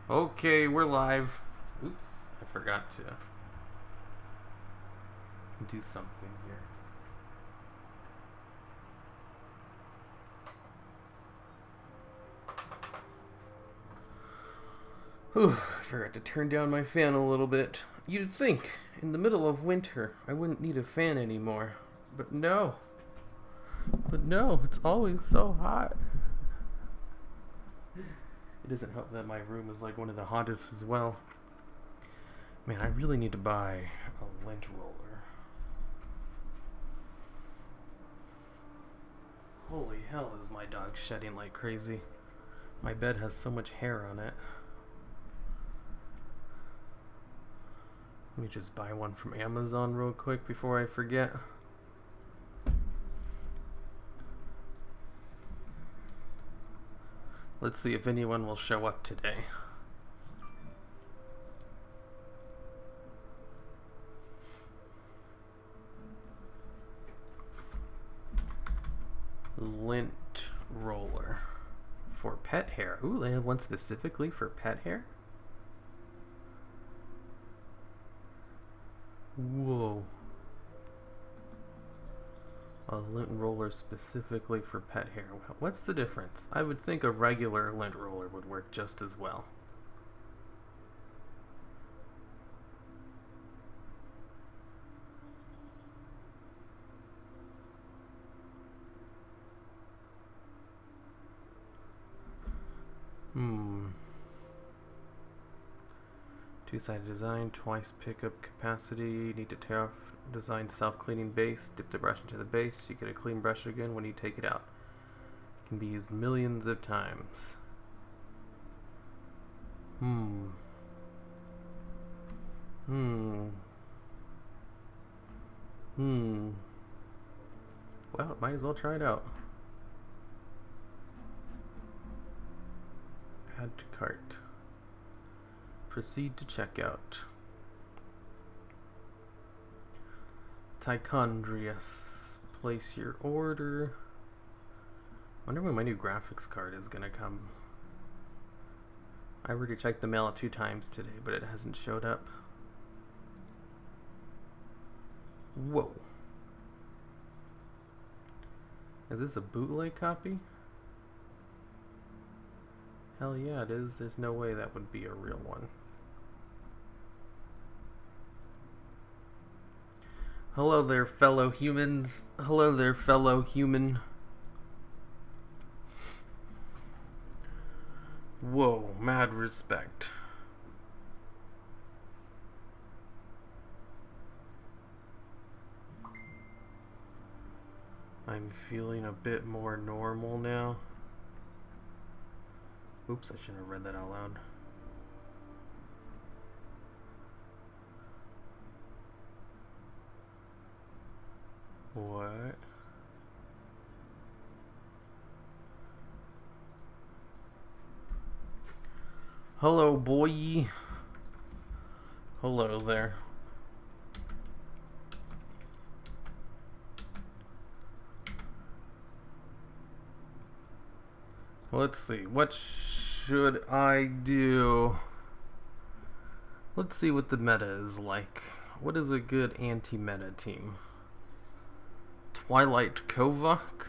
Okay, we're live. Oops, I forgot to do something here. Whew, I forgot to turn down my fan a little bit. You'd think, in the middle of winter, I wouldn't need a fan anymore. But no. It's always so hot. It doesn't help that my room is like one of the hottest as well. Man, I really need to buy a lint roller. Holy hell, is my dog shedding like crazy. My bed has so much hair on it. Let me just buy one from Amazon real quick before I forget. Let's see if anyone will show up today. Lint roller for pet hair. Ooh, they have one specifically for pet hair? Whoa. A lint roller specifically for pet hair. What's the difference? I would think a regular lint roller would work just as well. Two-sided design, twice pickup capacity, need to tear off design self-cleaning base, dip the brush into the base, you get a clean brush again when you take it out. It can be used millions of times. Well, might as well try it out. Add to cart. Proceed to checkout. Tichondrius. Place your order. Wonder when my new graphics card is gonna come. I already checked the mail 2 times today, but it hasn't showed up. Whoa. Is this a bootleg copy? Hell yeah, it is. There's no way that would be a real one. Hello there, fellow humans. Hello there, fellow human. Whoa, mad respect. I'm feeling a bit more normal now. Oops, I shouldn't have read that out loud. What? Hello, boy. Hello there. Let's see, what should I do? Let's see what the meta is like. What is a good anti-meta team? Twilight Kovak?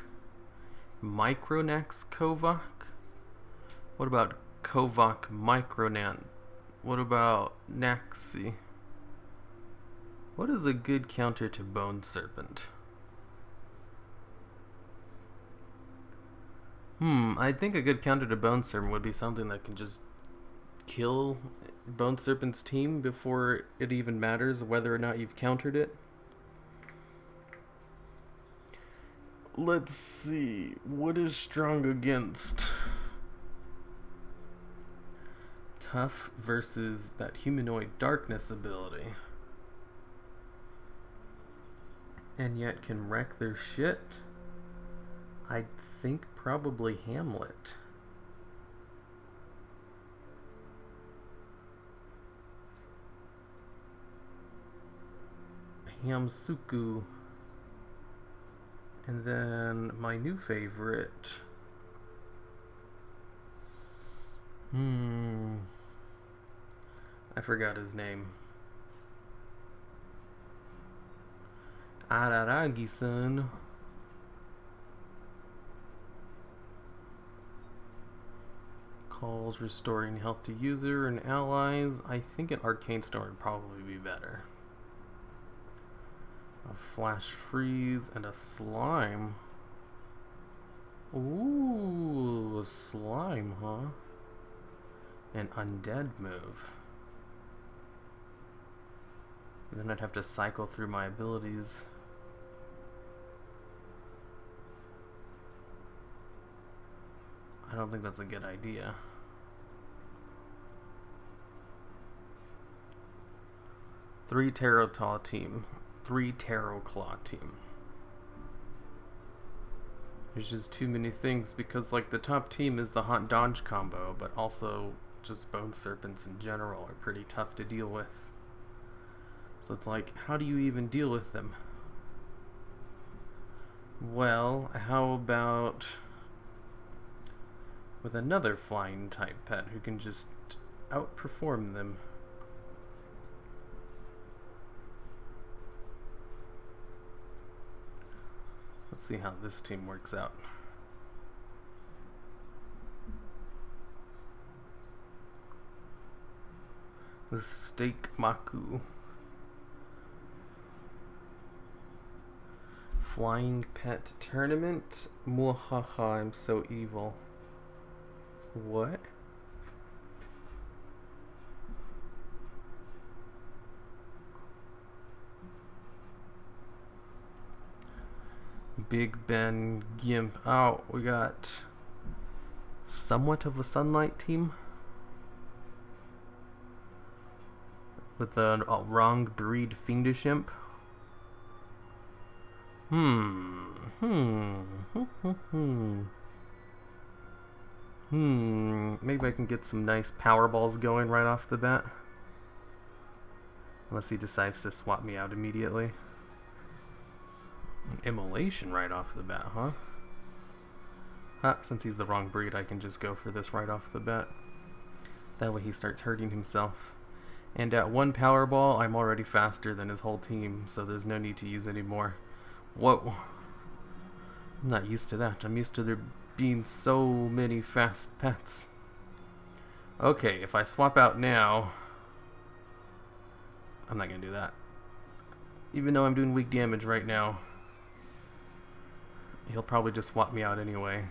Micronax Kovak? What about Kovak Micronan? What about Naxi? What is a good counter to Bone Serpent? I think a good counter to Bone Serpent would be something that can just kill Bone Serpent's team before it even matters whether or not you've countered it. Let's see, what is strong against? Tough versus that humanoid darkness ability. And yet can wreck their shit? I think probably Hamlet. Hamsuku. And then my new favorite. I forgot his name. Araragi-san. Calls restoring health to user and allies. I think an arcane storm would probably be better. A flash freeze and a slime. Ooh, a slime, huh? An undead move. Then I'd have to cycle through my abilities. I don't think that's a good idea. Three Tarot Claw team. There's just too many things because like the top team is the hot dodge combo, but also just bone serpents in general are pretty tough to deal with. So it's like, how do you even deal with them? Well, how about with another flying type pet who can just outperform them? Let's see how this team works out. The Steak Maku. Flying Pet Tournament? Mwahaha, I'm so evil. What? Big Ben Gimp. Oh, we got somewhat of a Sunlight team with a wrong breed Fiendish Imp. Maybe I can get some nice power balls going right off the bat. Unless he decides to swap me out immediately. Immolation right off the bat, huh? Since he's the wrong breed, I can just go for this right off the bat. That way he starts hurting himself. And at one Powerball, I'm already faster than his whole team, so there's no need to use any more. Whoa. I'm not used to that. I'm used to there being so many fast pets. Okay, if I swap out now... I'm not going to do that. Even though I'm doing weak damage right now, he'll probably just swap me out anyway.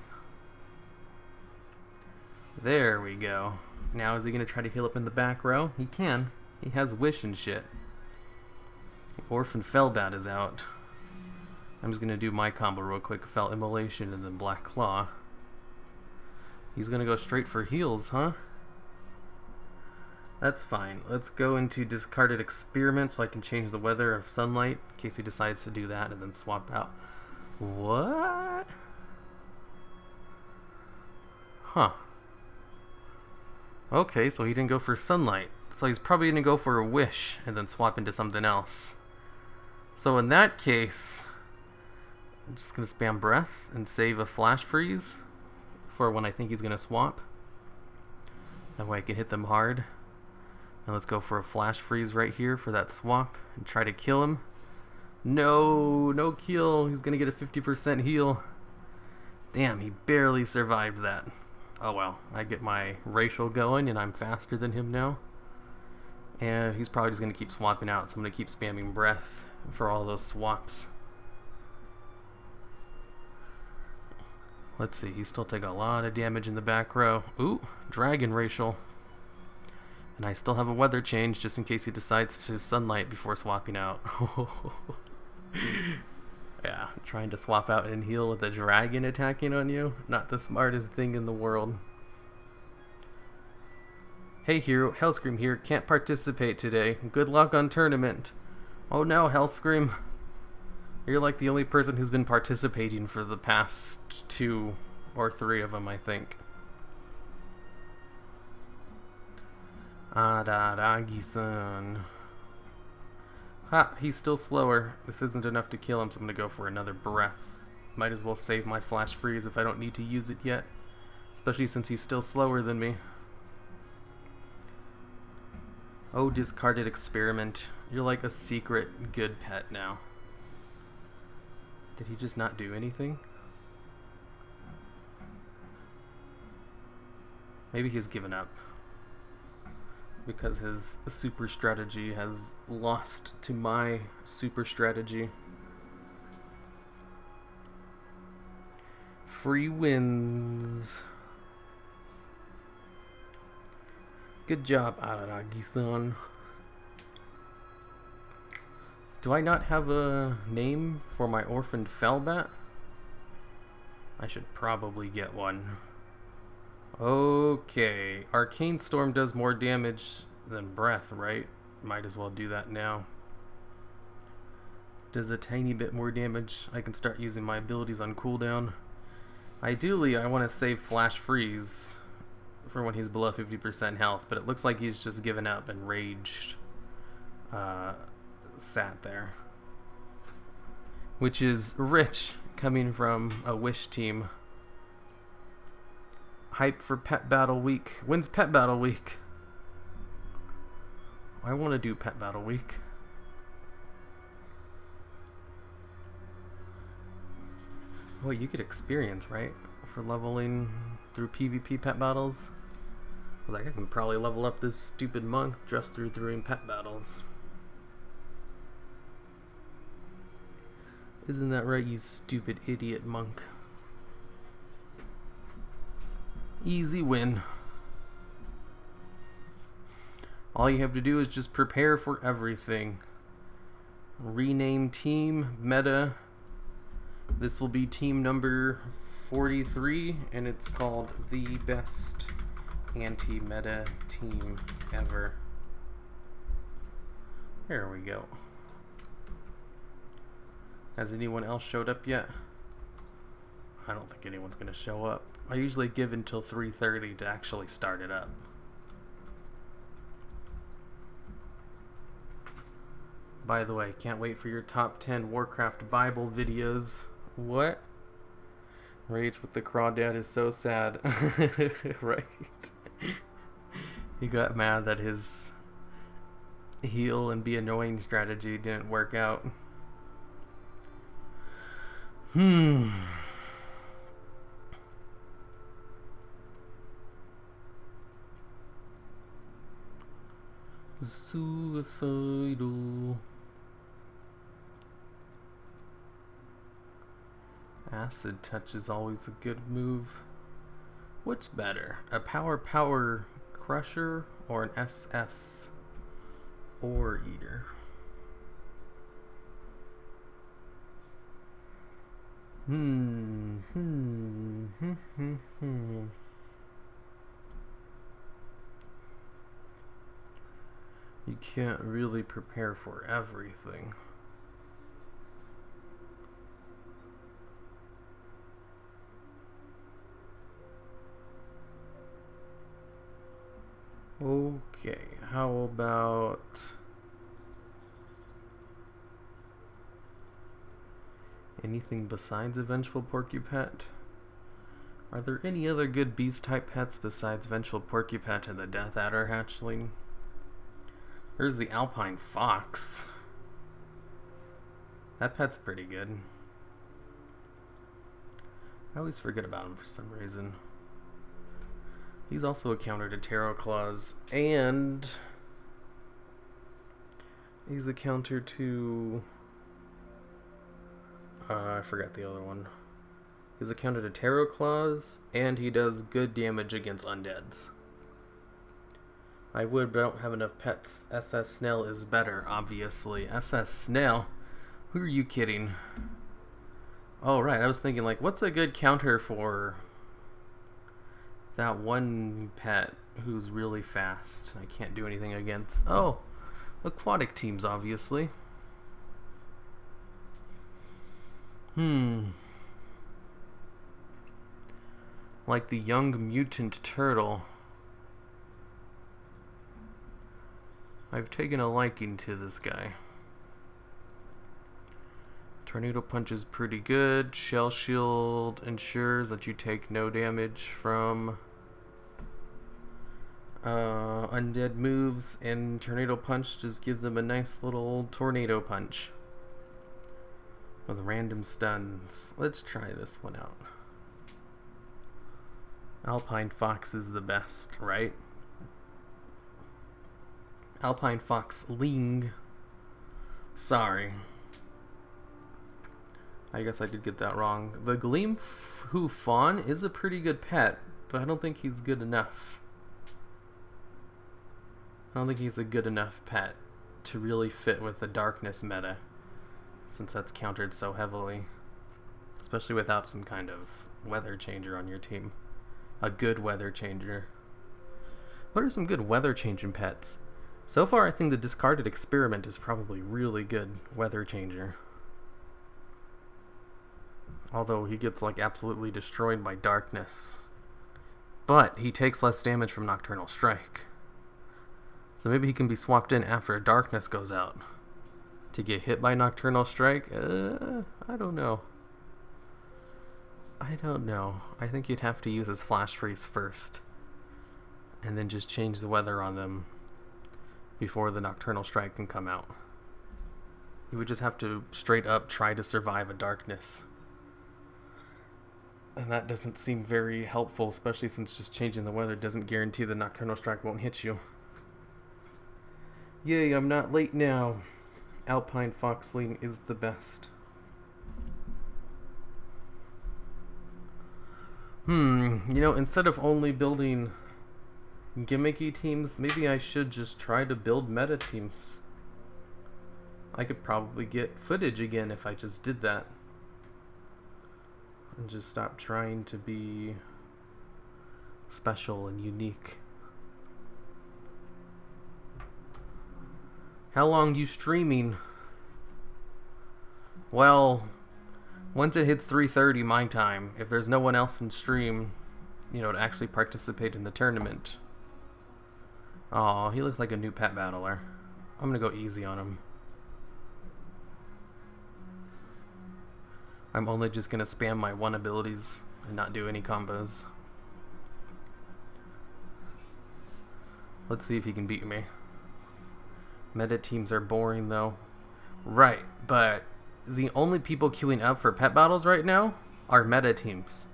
There we go. Now is he going to try to heal up in the back row? He can. He has wish and shit. Orphan Fellbat is out. I'm just going to do my combo real quick. Fell Immolation and then Black Claw. He's going to go straight for heals, huh? That's fine. Let's go into Discarded Experiment so I can change the weather of Sunlight in case he decides to do that and then swap out. What? Huh. Okay, so he didn't go for Sunlight. So he's probably going to go for a Wish and then swap into something else. So in that case, I'm just going to spam Breath and save a Flash Freeze for when I think he's going to swap. That way I can hit them hard. And let's go for a Flash Freeze right here for that swap and try to kill him. No, no kill. He's going to get a 50% heal. Damn, he barely survived that. Oh well, I get my racial going and I'm faster than him now. And he's probably just going to keep swapping out, so I'm going to keep spamming Breath for all those swaps. Let's see, he's still taking a lot of damage in the back row. Ooh, Dragon Racial. And I still have a weather change just in case he decides to Sunlight before swapping out. Yeah, trying to swap out and heal with a dragon attacking on you. Not the smartest thing in the world. Hey Hero, Hellscream here. Can't participate today. Good luck on tournament. Oh no, Hellscream. You're like the only person who's been participating for the past 2 or 3 of them, I think. Araragi-san. Ha, he's still slower. This isn't enough to kill him, so I'm going to go for another Breath. Might as well save my Flash Freeze if I don't need to use it yet. Especially since he's still slower than me. Oh, discarded experiment. You're like a secret good pet now. Did he just not do anything? Maybe he's given up. Because his super strategy has lost to my super strategy. Free wins. Good job, Araragi-san. Do I not have a name for my orphaned Fellbat? I should probably get one. Okay, Arcane Storm does more damage than Breath, right? Might as well do that now. Does a tiny bit more damage. I can start using my abilities on cooldown. Ideally, I want to save Flash Freeze for when he's below 50% health, but it looks like he's just given up and raged. Sat there. Which is rich, coming from a Wish team. Hype for Pet Battle Week. When's Pet Battle Week? I want to do Pet Battle Week. Oh, you get experience, right? For leveling through PvP pet battles. I was like, I can probably level up this stupid monk just through doing pet battles. Isn't that right, you stupid idiot monk? Easy win. All you have to do is just prepare for everything. Rename team, meta. This will be team number 43, and it's called the best anti-meta team ever. There we go. Has anyone else showed up yet? I don't think anyone's going to show up. I usually give until 3:30 to actually start it up. By the way, can't wait for your top 10 Warcraft Bible videos. What? Rage with the Crawdad is so sad. Right? He got mad that his heal and be annoying strategy didn't work out. Suicidal. Acid touch is always a good move. What's better, a power crusher or an SS ore eater? You can't really prepare for everything. Okay, how about anything besides a Vengeful Porcupet? Are there any other good beast type pets besides Vengeful Porcupet and the Death Adder hatchling? There's the Alpine Fox. That pet's pretty good. I always forget about him for some reason. He's also a counter to Tarot Claws, and he's a counter to... I forgot the other one. He's a counter to Tarot Claws, and he does good damage against undeads. I would, but I don't have enough pets. SS Snail is better, obviously. SS Snail? Who are you kidding? Oh, right, I was thinking, like, what's a good counter for that one pet who's really fast I can't do anything against? Oh, aquatic teams, obviously. Like the young mutant turtle. I've taken a liking to this guy. Tornado Punch is pretty good. Shell Shield ensures that you take no damage from undead moves, and Tornado Punch just gives him a nice little tornado punch with random stuns. Let's try this one out. Alpine Fox is the best, right? Alpine Fox Ling. Sorry. I guess I did get that wrong. The Gleamhoof Fawn is a pretty good pet, but I don't think he's good enough. I don't think he's a good enough pet to really fit with the darkness meta, since that's countered so heavily. Especially without some kind of weather changer on your team. A good weather changer. What are some good weather changing pets? So far, I think the Discarded Experiment is probably really good weather changer. Although he gets like absolutely destroyed by darkness. But he takes less damage from Nocturnal Strike. So maybe he can be swapped in after a darkness goes out. To get hit by Nocturnal Strike? I don't know. I think you'd have to use his Flash Freeze first. And then just change the weather on them before the Nocturnal Strike can come out. You would just have to straight up try to survive a darkness. And that doesn't seem very helpful, especially since just changing the weather doesn't guarantee the Nocturnal Strike won't hit you. Yay, I'm not late now. Alpine Foxling is the best. Instead of only building gimmicky teams, maybe I should just try to build meta teams. I could probably get footage again if I just did that. And just stop trying to be special and unique. How long you streaming? Well, once it hits 3:30 my time, if there's no one else in stream, to actually participate in the tournament. Aw, he looks like a new pet battler. I'm gonna go easy on him. I'm only just gonna spam my one abilities and not do any combos. Let's see if he can beat me. Meta teams are boring though. Right, but the only people queuing up for pet battles right now are meta teams.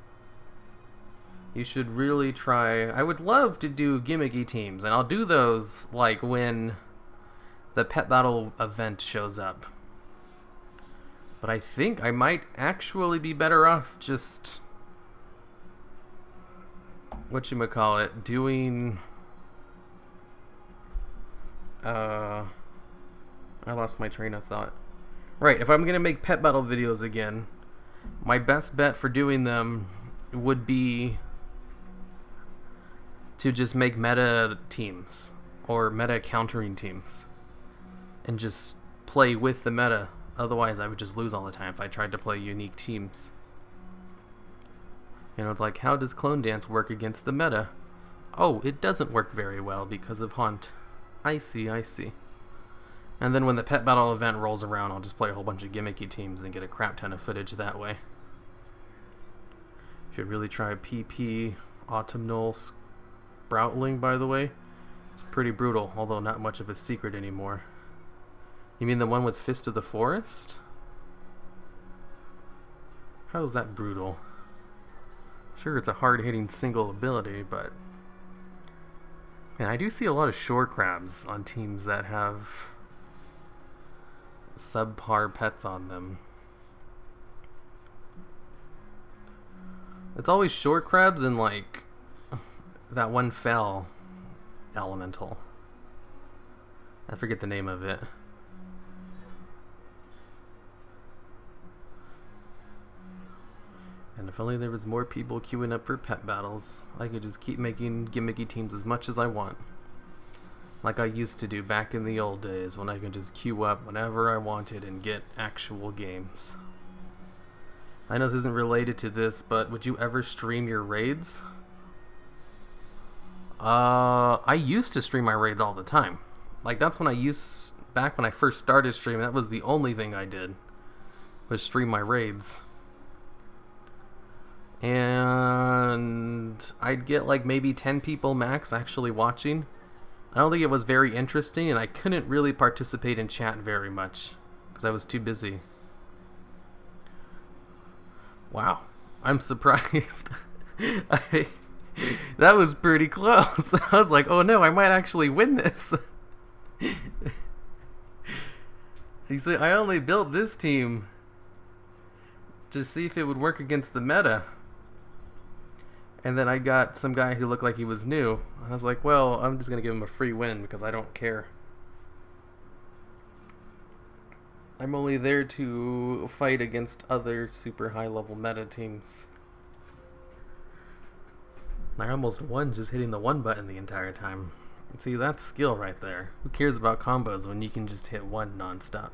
You should really try. I would love to do gimmicky teams, and I'll do those like when the pet battle event shows up. But I think I might actually be better off just doing I lost my train of thought. Right, if I'm gonna make pet battle videos again, my best bet for doing them would be to just make meta teams or meta countering teams and just play with the meta. Otherwise I would just lose all the time if I tried to play unique teams. It's like, how does Clone Dance work against the meta? Oh, it doesn't work very well because of Haunt. I see. And then when the pet battle event rolls around, I'll just play a whole bunch of gimmicky teams and get a crap ton of footage that way. Should really try PP Autumnal Sproutling, by the way. It's pretty brutal, although not much of a secret anymore. You mean the one with Fist of the Forest? How is that brutal? Sure, it's a hard-hitting single ability, but... Man, I do see a lot of shore crabs on teams that have subpar pets on them. It's always shore crabs and, like, that one fell elemental. I forget the name of it. And if only there was more people queuing up for pet battles, I could just keep making gimmicky teams as much as I want. Like I used to do back in the old days when I could just queue up whenever I wanted and get actual games. I know this isn't related to this, but would you ever stream your raids? I used to stream my raids all the time. Like that's when back when I first started streaming, that was the only thing I did, was stream my raids. And I'd get like maybe 10 people max actually watching. I don't think it was very interesting, and I couldn't really participate in chat very much because I was too busy. Wow, I'm surprised. That was pretty close. I was like, oh no, I might actually win this. He said, I only built this team to see if it would work against the meta. And then I got some guy who looked like he was new. I was like, well, I'm just going to give him a free win because I don't care. I'm only there to fight against other super high level meta teams. I almost won just hitting the one button the entire time. See, that's skill right there. Who cares about combos when you can just hit one non-stop?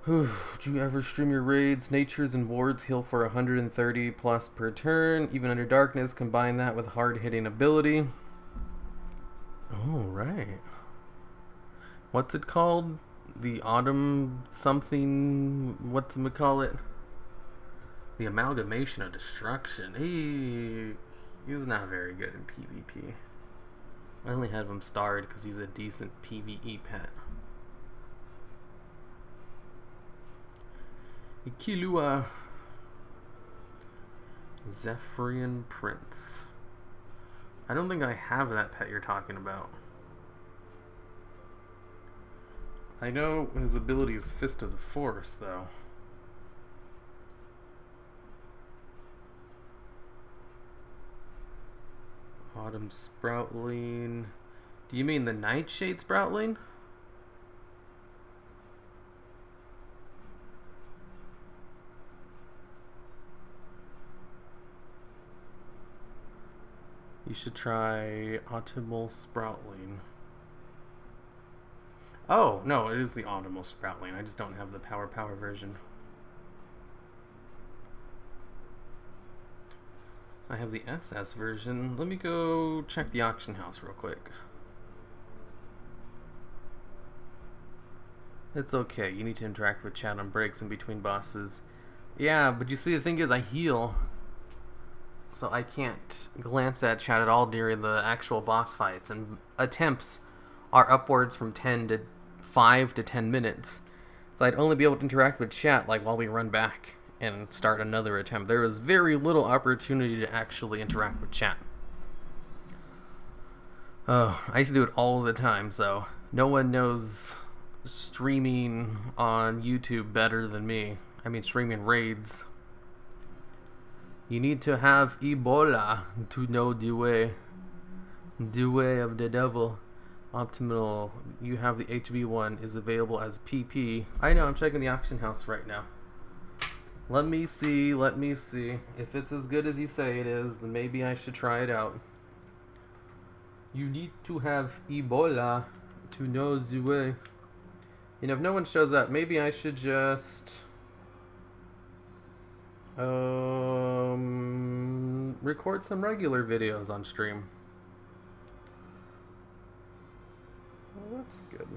Do you ever stream your raids? Natures and wards heal for 130 plus per turn, even under darkness. Combine that with hard-hitting ability. Oh, right. What's it called? The autumn something... whatchamacallit? The amalgamation of destruction. He's not very good in PvP. I only have him starred because he's a decent PvE pet. Ikilua Zephyrian Prince. I don't think I have that pet you're talking about. I know his ability is Fist of the Forest, though. Autumn Sproutling. Do you mean the Nightshade Sproutling? You should try Autumnal Sproutling. Oh, no, it is the Autumnal Sproutling. I just don't have the power version. I have the SS version. Let me go check the auction house real quick. It's okay. You need to interact with chat on breaks in between bosses. Yeah, but you see, the thing is, I heal. So I can't glance at chat at all during the actual boss fights. And attempts are upwards from 5 to 10 minutes. So I'd only be able to interact with chat like while we run back and start another attempt. There was very little opportunity to actually interact with chat. Oh, I used to do it all the time, so no one knows streaming on YouTube better than me. I mean, streaming raids. You need to have Ebola to know the way of the devil. Optimal, you have the HB1 is available as PP. I know, I'm checking the auction house right now. Let me see. If it's as good as you say it is, then maybe I should try it out. You need to have Ebola to know the way. And if no one shows up, maybe I should just record some regular videos on stream. Well, that's good.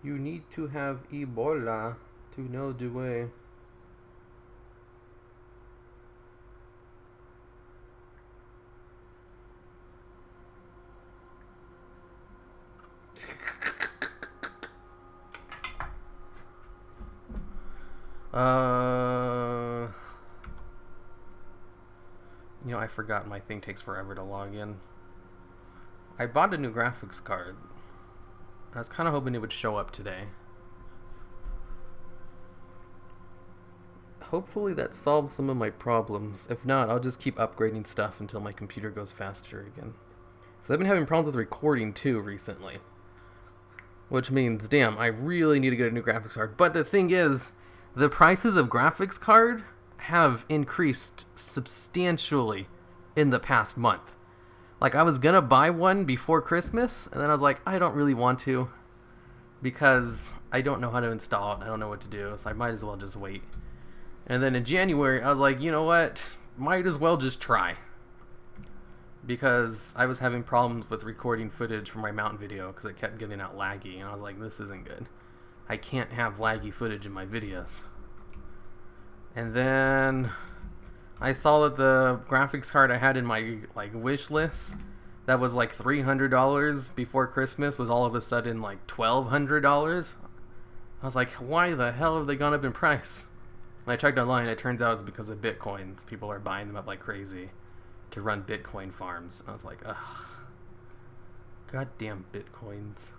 You need to have Ebola to know the way. You know, I forgot my thing takes forever to log in. I bought a new graphics card. I was kind of hoping it would show up today. Hopefully that solves some of my problems. If not, I'll just keep upgrading stuff until my computer goes faster again. So I've been having problems with recording too recently. Which means, damn, I really need to get a new graphics card. But the thing is, the prices of graphics card have increased substantially in the past month. Like, I was gonna buy one before Christmas, and then I was like, I don't really want to, because I don't know how to install it, I don't know what to do, so I might as well just wait. And then in January, I was like, you know what, might as well just try. because I was having problems with recording footage for my mount video because it kept getting out laggy, and I was like, this isn't good. I can't have laggy footage in my videos. And then I saw that the graphics card I had in my wish list that was like $300 before Christmas was all of a sudden like $1,200. I was like, why the hell have they gone up in price? When I checked online, it turns out it's because of Bitcoins. People are buying them up like crazy to run Bitcoin farms. And I was like, ugh. Goddamn Bitcoins.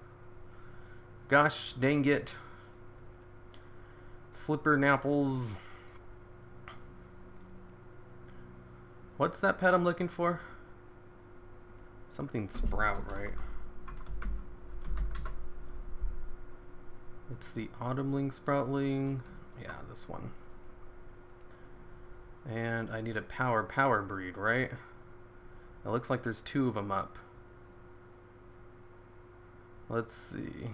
Gosh dang it. Flippernapples. What's that pet I'm looking for? Something sprout, right? It's the autumnling sproutling. Yeah, this one. And I need a power breed, right? It looks like there's 2 of them up. Let's see.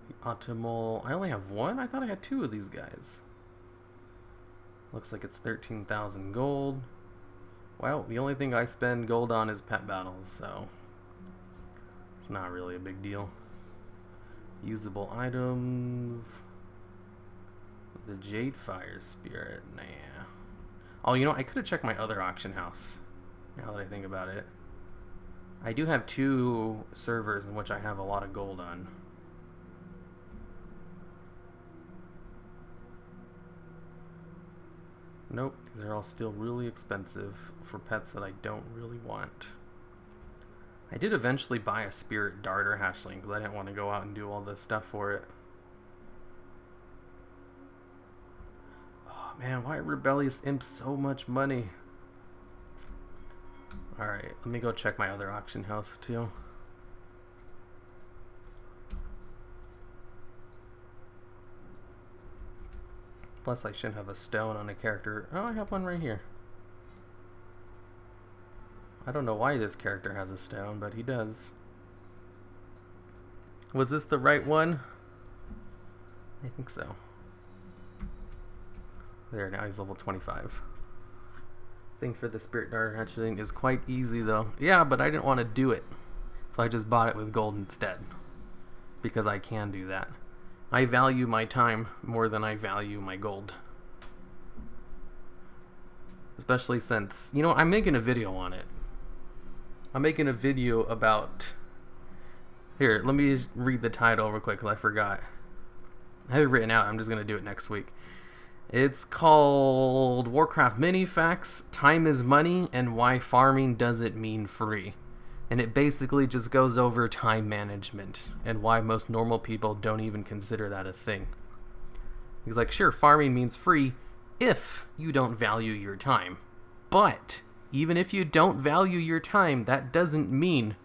The autumnal. I only have 1? I thought I had 2 of these guys. Looks like it's 13,000 gold. Well, the only thing I spend gold on is pet battles, so it's not really a big deal. Usable items. The Jade Fire Spirit. Nah. Oh, you know, I could have checked my other auction house, now that I think about it. I do have 2 servers in which I have a lot of gold on. Nope, these are all still really expensive for pets that I don't really want. I did eventually buy a Spirit Darter hatchling because I didn't want to go out and do all this stuff for it. Oh man, why are Rebellious Imps so much money? Alright, let me go check my other auction house too. Plus I shouldn't have a stone on a character. Oh, I have one right here. I don't know why this character has a stone, but he does. Was this the right one? I think so. There, now he's level 25. Thing for the Spirit Darter hatchling is quite easy though. Yeah, but I didn't want to do it. So I just bought it with gold instead. Because I can do that. I value my time more than I value my gold. Especially since, you know, I'm making a video on it. I'm making a video about... Here, let me just read the title real quick because I forgot. I have it written out. I'm just going to do it next week. It's called Warcraft Mini Facts, Time is Money, and Why Farming Doesn't Mean Free. And it basically just goes over time management and why most normal people don't even consider that a thing. He's like, sure, farming means free if you don't value your time. But even if you don't value your time, that doesn't mean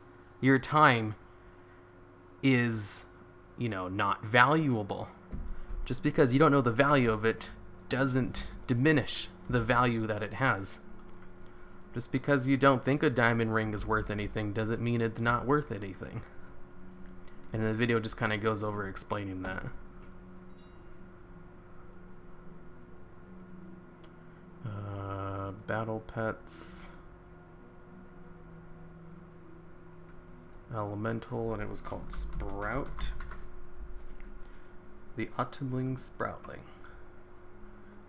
your time is, you know, not valuable. Just because you don't know the value of it doesn't diminish the value that it has. Just because you don't think a diamond ring is worth anything doesn't mean it's not worth anything. And the video just kind of goes over explaining that. Battle pets. Elemental, and it was called Sprout. The Autumnling Sproutling.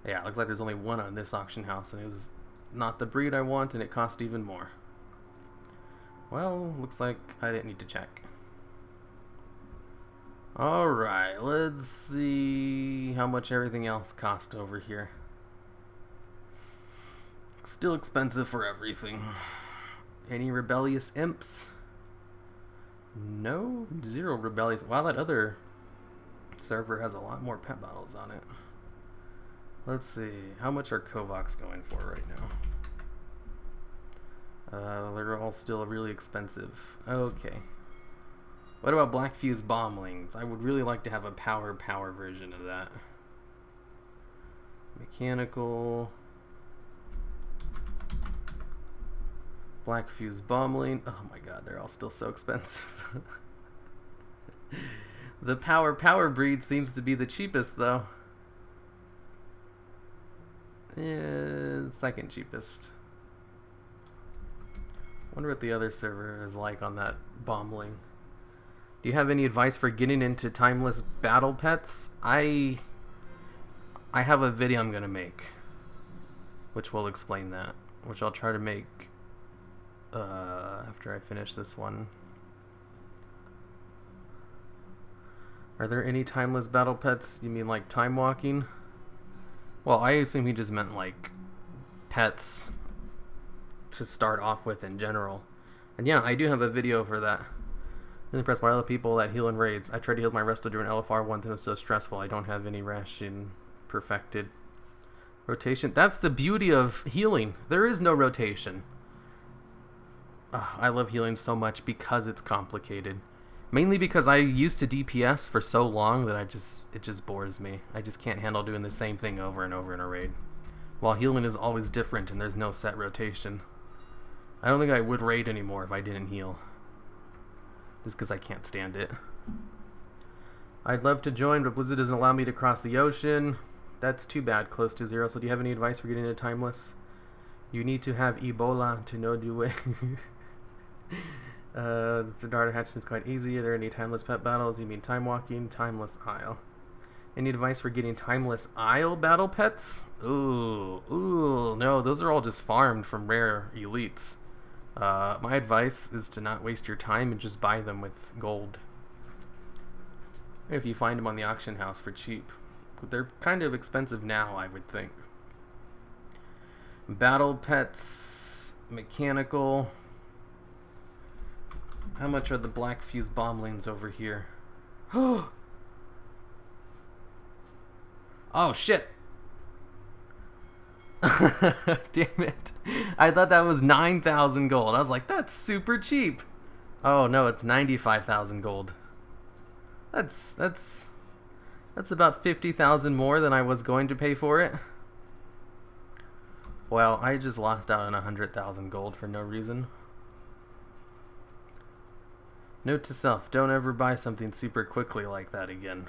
Yeah, it looks like there's only 1 on this auction house, and it was not the breed I want, and it cost even more. Well, looks like I didn't need to check. Alright, let's see how much everything else cost over here. Still expensive for everything. Any rebellious imps? No, 0 rebellious. Wow, that other server has a lot more pet bottles on it. Let's see, how much are Kovacs going for right now? They're all still really expensive. Okay. What about Black Fuse Bomblings? I would really like to have a power version of that. Mechanical. Black Fuse Bombling. Oh my god, they're all still so expensive. The power breed seems to be the cheapest though. Yeah, second cheapest. Wonder what the other server is like on that bombling. Do you have any advice for getting into timeless battle pets? I have a video I'm gonna make, which will explain that. Which I'll try to make after I finish this one. Are there any timeless battle pets? You mean like time walking? Well, I assume he just meant like pets to start off with in general. And yeah, I do have a video for that. I'm impressed by all the people that heal in raids. I tried to heal my resto during LFR once and it was so stressful. I don't have any ration perfected. Rotation. That's the beauty of healing. There is no rotation. I love healing so much because it's complicated. Mainly because I used to DPS for so long that it just bores me. I just can't handle doing the same thing over and over in a raid. While healing is always different and there's no set rotation. I don't think I would raid anymore if I didn't heal. Just because I can't stand it. I'd love to join, but Blizzard doesn't allow me to cross the ocean. That's too bad, close to zero. So do you have any advice for getting into Timeless? You need to have Ebola to know the way. The Darter Hatch is quite easy. Are there any Timeless pet battles? You mean Time Walking? Timeless Isle. Any advice for getting Timeless Isle battle pets? Ooh, no, those are all just farmed from rare elites. My advice is to not waste your time and just buy them with gold. If you find them on the auction house for cheap. But they're kind of expensive now, I would think. Battle pets, mechanical. How much are the black fuse bomblings over here? Oh shit! Damn it. I thought that was 9,000 gold. I was like, that's super cheap. Oh no, it's 95,000 gold. That's about 50,000 more than I was going to pay for it. Well, I just lost out on 100,000 gold for no reason. Note to self, don't ever buy something super quickly like that again.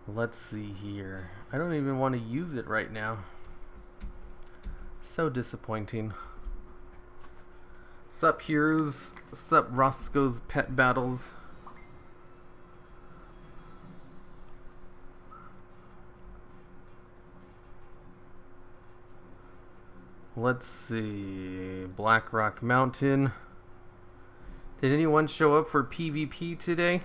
Let's see here. I don't even want to use it right now. So disappointing. Sup heroes, sup Roscoe's pet battles. Let's see. Blackrock Mountain. Did anyone show up for PvP today?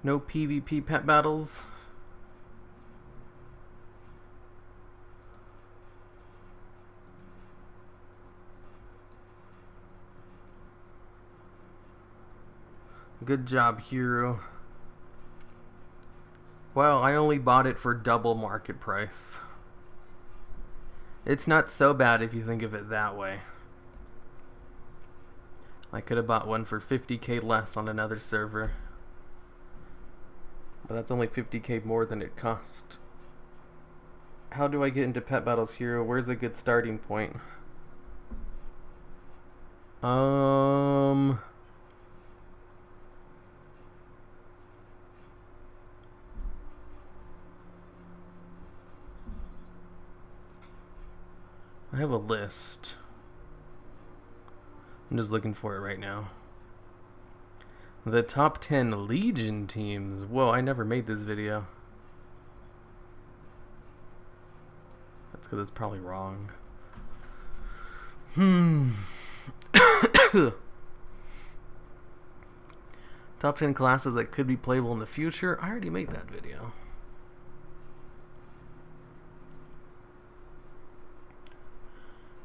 No PvP pet battles? Good job, hero. Well, I only bought it for double market price. It's not so bad if you think of it that way. I could have bought one for 50k less on another server. But that's only 50k more than it cost. How do I get into pet battles, hero? Where's a good starting point? I have a list. I'm just looking for it right now. The top 10 Legion teams. Whoa, I never made this video. That's because it's probably wrong. Top 10 classes that could be playable in the future. I already made that video.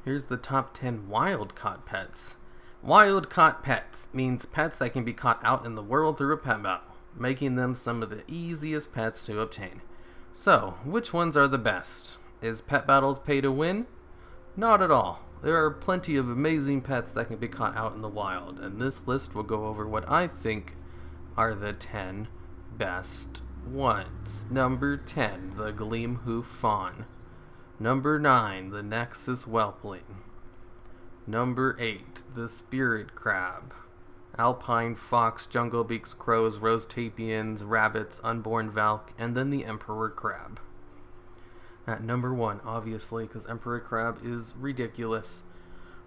Here's the top 10 wild-caught pets. Wild-caught pets means pets that can be caught out in the world through a pet battle, making them some of the easiest pets to obtain. So, which ones are the best? Is pet battles pay to win? Not at all. There are plenty of amazing pets that can be caught out in the wild, and this list will go over what I think are the 10 best ones. Number 10, the Gleamhoof Fawn. Number 9, the Nexus Whelpling. Number 8, the Spirit Crab. Alpine Fox, Junglebeaks, Crows, Rose Tapiens, Rabbits, Unborn Valk, and then the Emperor Crab. At number 1, obviously, because Emperor Crab is ridiculous.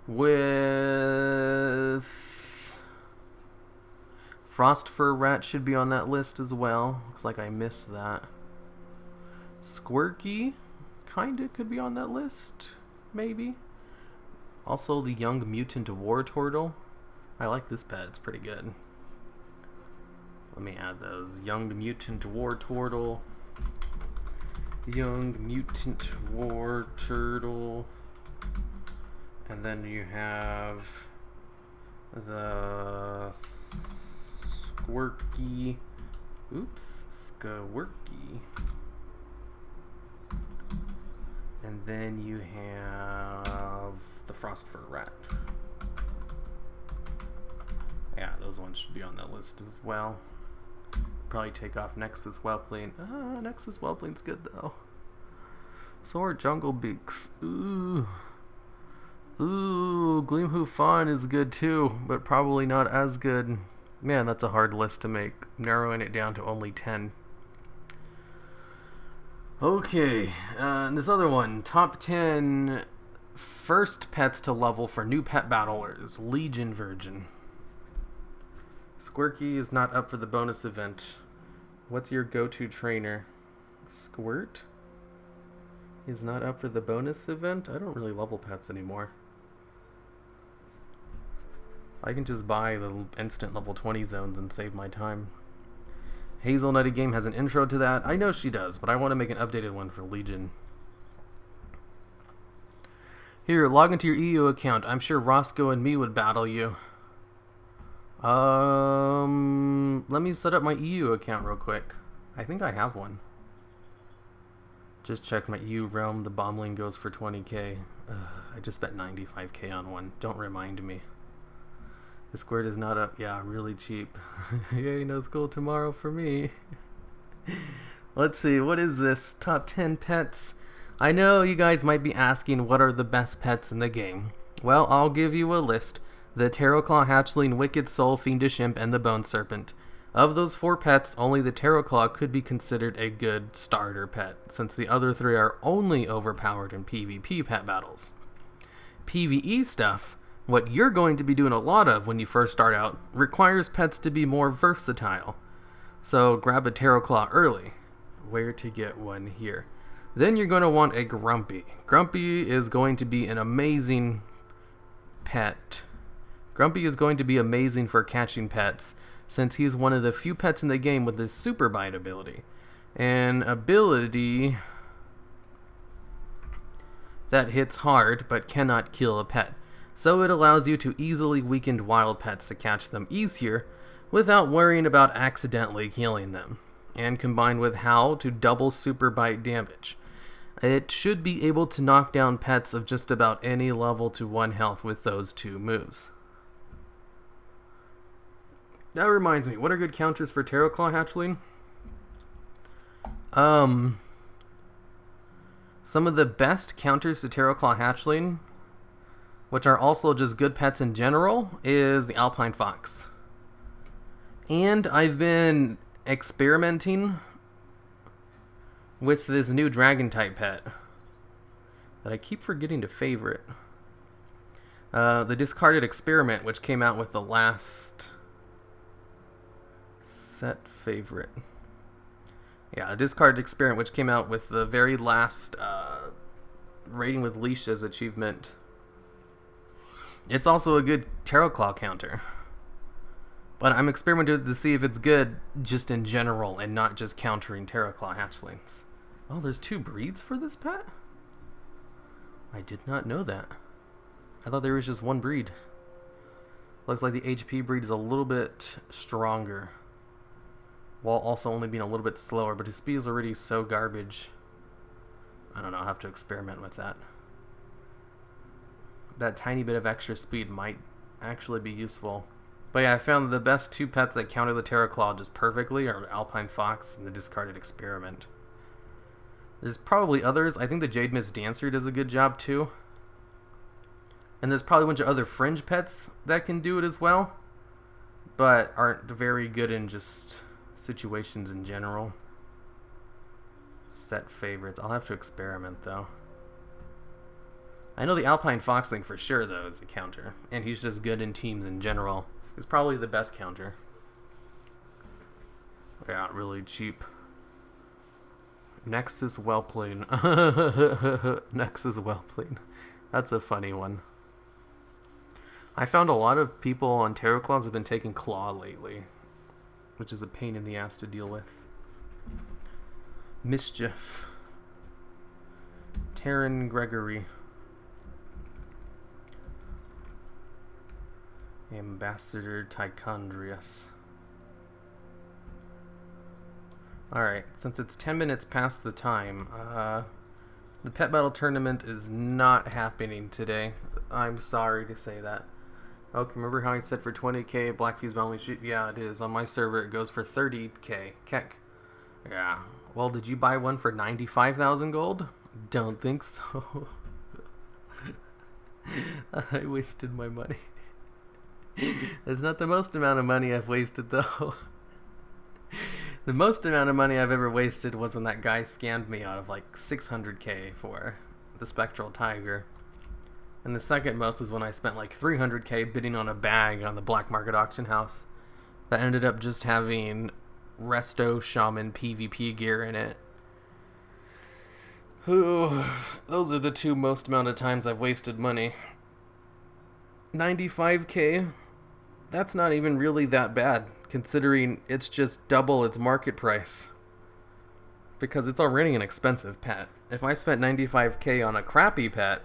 With Frost Fur Rat should be on that list as well. Looks like I missed that. Squirky kinda could be on that list, maybe. Also the Young Mutant War Turtle. I like this pet, it's pretty good. Let me add those. Young Mutant War Turtle. Young Mutant War Turtle. And then you have the Squirky. Oops, Squirky. And then you have the Frost Fur Rat. Yeah, those ones should be on that list as well. Probably take off Nexus Whelpling. Nexus Whelpling's good though. So are Jungle Beaks. Ooh, Gleamhoof Fawn is good too, but probably not as good. Man, that's a hard list to make. Narrowing it down to only 10. Okay, this other one. Top 10 first pets to level for new pet battlers. Legion Virgin. Squirky is not up for the bonus event. What's your go-to trainer? Squirt is not up for the bonus event? I don't really level pets anymore. I can just buy the instant level 20 zones and save my time. Hazelnutty Game has an intro to that. I know she does, but I want to make an updated one for Legion. Here, log into your EU account. I'm sure Roscoe and me would battle you. Let me set up my EU account real quick. I think I have one. Just check my EU realm. The bombling goes for 20k. I just bet 95k on one. Don't remind me. The squirt is not up. Yeah, really cheap. Yay, no school tomorrow for me. Let's see, what is this? Top 10 pets. I know you guys might be asking what are the best pets in the game. Well, I'll give you a list. The Terraclaw Hatchling, Wicked Soul, Fiendish Imp, and the Bone Serpent. Of those 4 pets, only the Terraclaw could be considered a good starter pet, since the other 3 are only overpowered in PvP pet battles. PvE stuff, what you're going to be doing a lot of when you first start out, requires pets to be more versatile. So grab a Terraclaw early. Where to get one here. Then you're going to want a Grumpy. Grumpy is going to be an amazing pet. Grumpy is going to be amazing for catching pets, since he's one of the few pets in the game with this Super Bite ability. An ability that hits hard but cannot kill a pet. So it allows you to easily weaken wild pets to catch them easier without worrying about accidentally killing them. And combined with Howl to double Super Bite damage. It should be able to knock down pets of just about any level to 1 health with those 2 moves. That reminds me, what are good counters for Terraclaw Hatchling? Some of the best counters to Terraclaw Hatchling, which are also just good pets in general, is the Alpine Fox. And I've been experimenting with this new dragon type pet that I keep forgetting to favorite. The Discarded Experiment, which came out with the last set favorite. Yeah, a Discarded Experiment, which came out with the very last Raiding with Leashes achievement. It's also a good Terraclaw counter. But I'm experimenting to see if it's good just in general and not just countering Terraclaw hatchlings. Oh, there's 2 breeds for this pet? I did not know that. I thought there was just 1 breed. Looks like the HP breed is a little bit stronger, while also only being a little bit slower, but his speed is already so garbage. I don't know, I'll have to experiment with that. That tiny bit of extra speed might actually be useful. But yeah, I found the best 2 pets that counter the Terraclaw just perfectly are Alpine Fox and the Discarded Experiment. There's probably others. I think the Jade Mist Dancer does a good job too. And there's probably a bunch of other fringe pets that can do it as well, but aren't very good in just situations in general. Set favorites. I'll have to experiment though. I know the Alpine Foxling for sure though is a counter, and he's just good in teams in general. He's probably the best counter. Yeah, really cheap. Nexus Whelpling. Nexus Whelpling. That's a funny one. I found a lot of people on Tarot Claws have been taking Claw lately, which is a pain in the ass to deal with. Mischief. Tauren Gregory. Ambassador Tichondrius. Alright, since it's 10 minutes past the time, the Pet Battle Tournament is not happening today. I'm sorry to say that. Okay, remember how I said for 20k Black Fuse Boundary Shoot? Yeah, it is. On my server, it goes for 30k. Keck. Yeah. Well, did you buy one for 95,000 gold? Don't think so. I wasted my money. That's not the most amount of money I've wasted, though. The most amount of money I've ever wasted was when that guy scammed me out of like 600k for the Spectral Tiger. And the second most is when I spent like 300k bidding on a bag on the black market auction house that ended up just having Resto Shaman PvP gear in it. Ooh, those are the two most amount of times I've wasted money. 95k? That's not even really that bad, considering it's just double its market price. Because it's already an expensive pet. If I spent 95k on a crappy pet,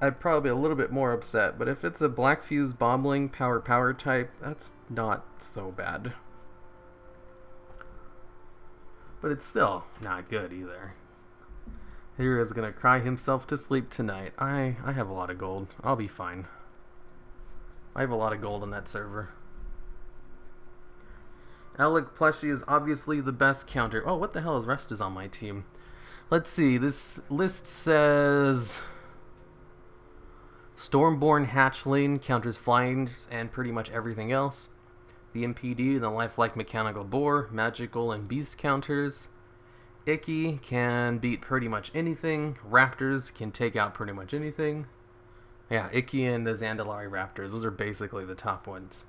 I'd probably be a little bit more upset. But if it's a Black Fuse Bombling power type, that's not so bad. But it's still not good either. Hero's gonna cry himself to sleep tonight. I have a lot of gold. I'll be fine. I have a lot of gold on that server. Alec Plushie is obviously the best counter. Oh, what the hell is Rest is on my team? Let's see. This list says Stormborn Hatchling counters flyings and pretty much everything else. The MPD, the lifelike mechanical boar, magical and beast counters. Icky can beat pretty much anything. Raptors can take out pretty much anything. Yeah, Icky and the Zandalari Raptors, those are basically the top ones.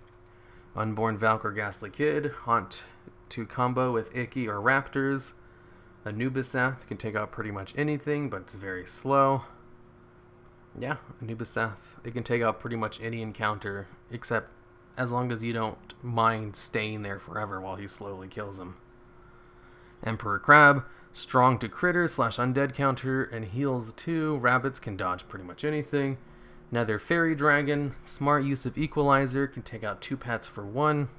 Unborn Valkyr Ghastly Kid, Haunt to combo with Icky or Raptors. Anubisath can take out pretty much anything, but it's very slow. Yeah, Anubisath, it can take out pretty much any encounter, except as long as you don't mind staying there forever while he slowly kills him. Emperor Crab, strong to critter / undead counter and heals 2. Rabbits can dodge pretty much anything. Nether Fairy Dragon, smart use of Equalizer, can take out 2 pets for 1.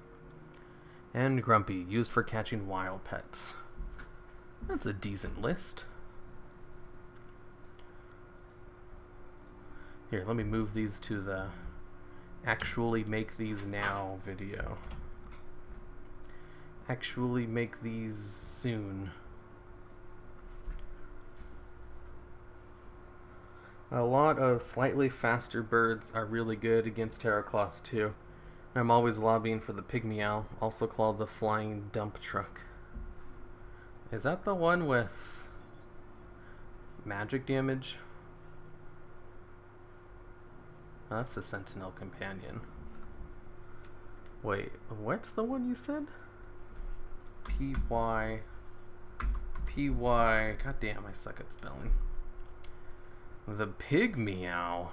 And Grumpy, used for catching wild pets. That's a decent list. Here, let me move these to the actually make these now video. Actually make these soon. A lot of slightly faster birds are really good against Terra Claws too. I'm always lobbying for the Pygmy Owl, also called the Flying Dump Truck. Is that the one with magic damage? Oh, that's the Sentinel Companion. Wait, what's the one you said? P-Y... God damn, I suck at spelling. The Pygmy Owl.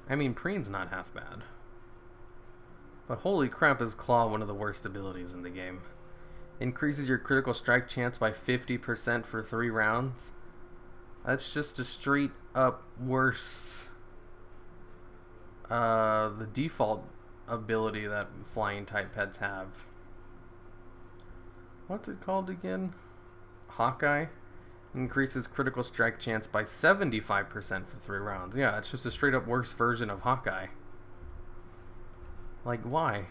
I mean, Preen's not half bad. But holy crap, is Claw one of the worst abilities in the game. Increases your critical strike chance by 50% for 3 rounds. That's just a straight up worse. The default ability that flying type pets have. What's it called again? Hawkeye? Increases critical strike chance by 75% for 3 rounds. Yeah, it's just a straight up worse version of Hawkeye. Like, why?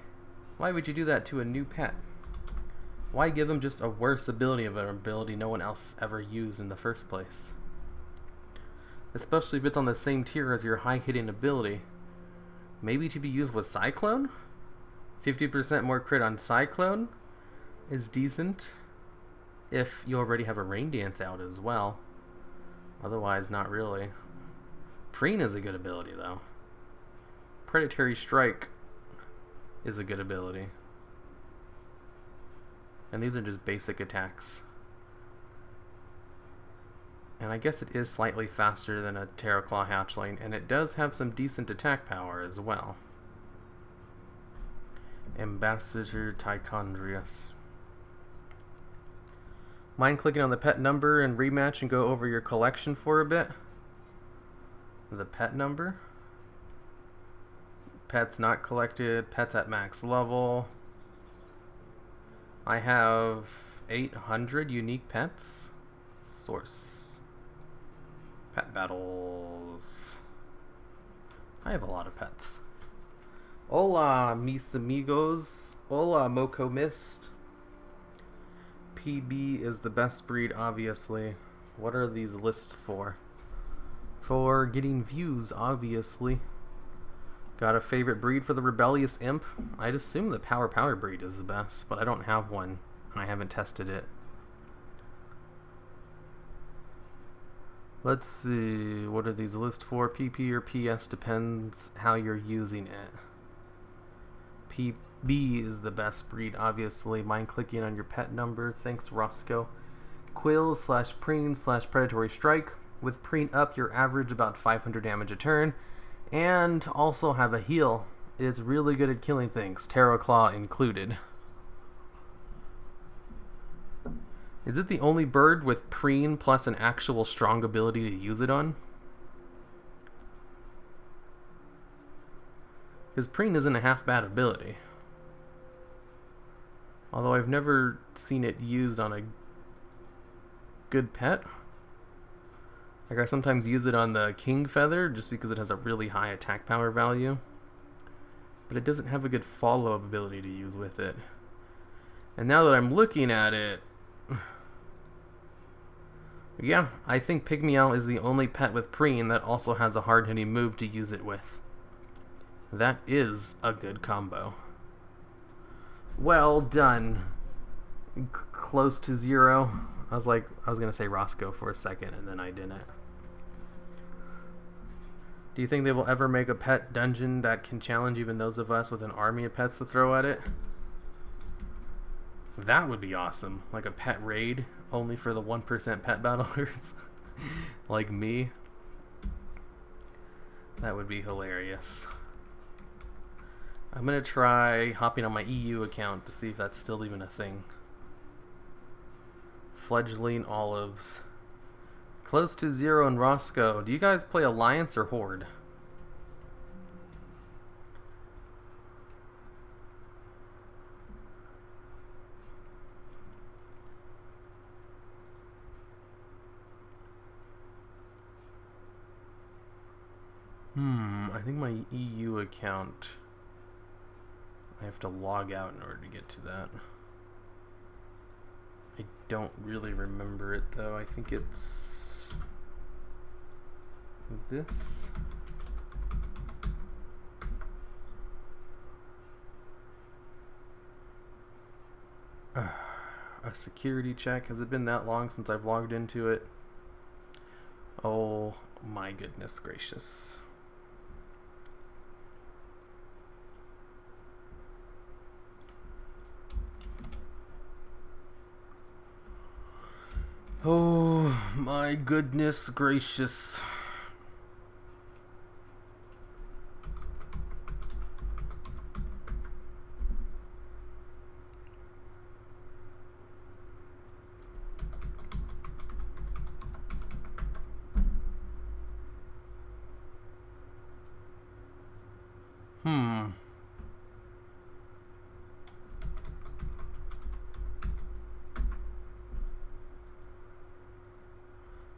Why would you do that to a new pet? Why give them just a worse ability of an ability no one else ever used in the first place? Especially if it's on the same tier as your high hitting ability. Maybe to be used with Cyclone? 50% more crit on Cyclone is decent. If you already have a Rain Dance out as well. Otherwise, not really. Preen is a good ability, though. Predatory Strike is a good ability. And these are just basic attacks. And I guess it is slightly faster than a Terraclaw Hatchling, and it does have some decent attack power as well. Ambassador Tichondrius. Mind clicking on the pet number and rematch and go over your collection for a bit? The pet number? Pets not collected, pets at max level. I have 800 unique pets. Source. Pet battles. I have a lot of pets. Hola, mis amigos. Hola, Moco Mist. PB is the best breed, obviously. What are these lists for? For getting views, obviously. Got a favorite breed for the Rebellious Imp? I'd assume the Power breed is the best, but I don't have one, and I haven't tested it. Let's see, what are these lists for? PP or PS, depends how you're using it. PB is the best breed, obviously. Mind clicking on your pet number. Thanks, Roscoe. Quills / preen / predatory strike. With preen up, your average about 500 damage a turn. And also have a heal. It's really good at killing things, Terraclaw included. Is it the only bird with preen plus an actual strong ability to use it on? Because preen isn't a half bad ability. Although I've never seen it used on a good pet. Like I sometimes use it on the King Feather just because it has a really high attack power value. But it doesn't have a good follow-up ability to use with it. And now that I'm looking at it, yeah, I think Pygmeow is the only pet with preen that also has a hard-hitting move to use it with. That is a good combo. Well done. Close to 0. I was gonna say Roscoe for a second, and then I didn't. Do you think they will ever make a pet dungeon that can challenge even those of us with an army of pets to throw at it? That would be awesome. Like a pet raid, only for the 1% pet battlers. Like me. That would be hilarious. I'm gonna try hopping on my EU account to see if that's still even a thing. Fledgling Olives. Close to 0 and Roscoe. Do you guys play Alliance or Horde? I think my EU account, I have to log out in order to get to that. I don't really remember it though. I think it's this. A security check. Has it been that long since I've logged into it? Oh my goodness gracious. Oh my goodness gracious.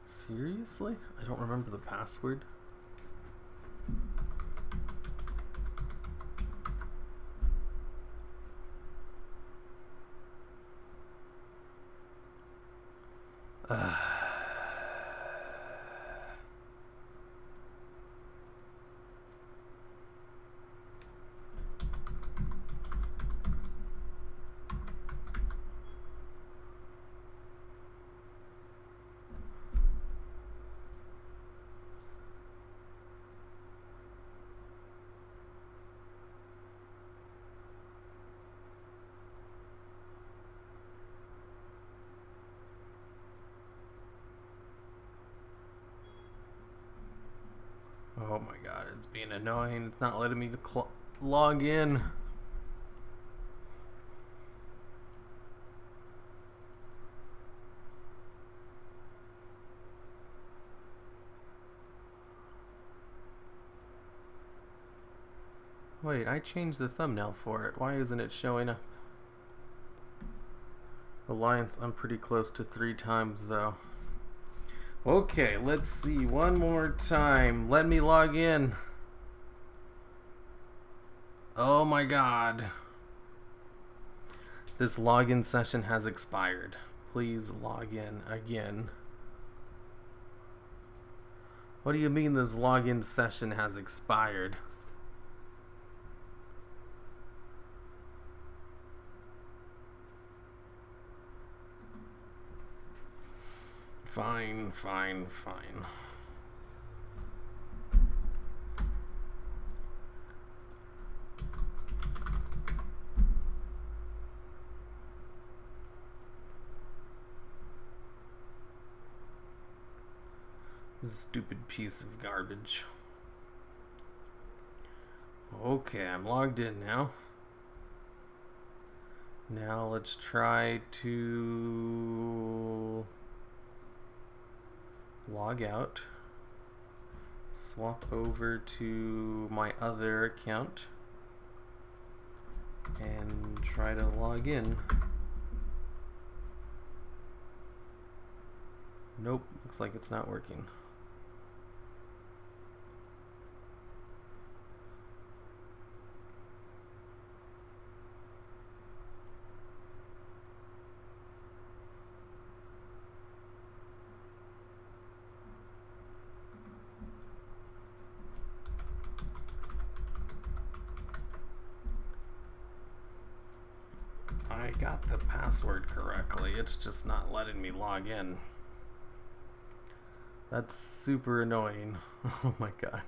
Seriously? I don't remember the password. Oh my god, it's being annoying. It's not letting me log in. Wait, I changed the thumbnail for it. Why isn't it showing up? Alliance, I'm pretty close to 3 times though. Okay, let's see. One more time. Let me log in. Oh my god. This login session has expired. Please log in again. What do you mean this login session has expired? Fine, fine, fine. Stupid piece of garbage. Okay, I'm logged in now. Now let's try to log out. Swap over to my other account and try to log in. Nope, looks like it's not working. I got the password correctly, it's just not letting me log in. That's super annoying. Oh my god.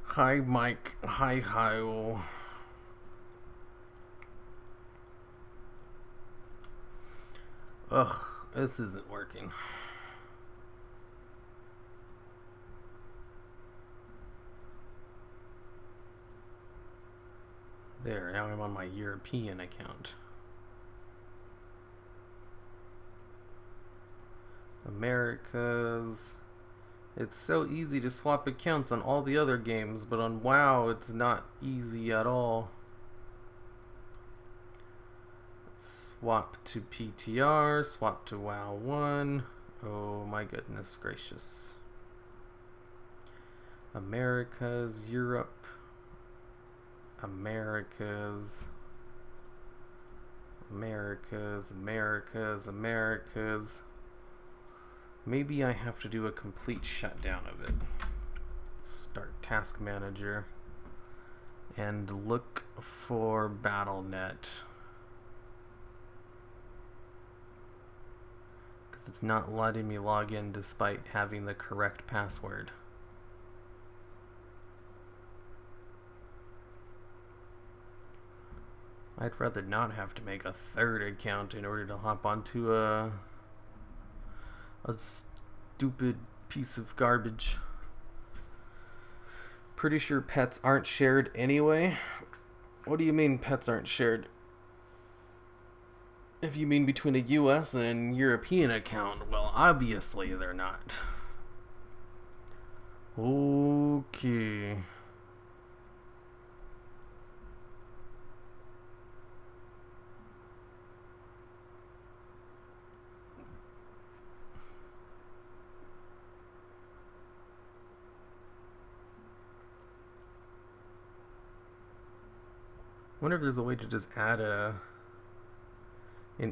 Hi Mike, hi Kyle. Ugh, this isn't working. There, now I'm on my European account. Americas. It's so easy to swap accounts on all the other games, but on WoW it's not easy at all. Swap to PTR, swap to WoW 1. Oh my goodness gracious. Americas, Europe. Americas, Americas, Americas, Americas. Maybe I have to do a complete shutdown of it. Start task manager and look for BattleNet. Because it's not letting me log in despite having the correct password. I'd rather not have to make a 3rd account in order to hop onto a stupid piece of garbage. Pretty sure pets aren't shared anyway. What do you mean pets aren't shared? If you mean between a US and European account, well, obviously they're not. Okay. I wonder if there's a way to just add an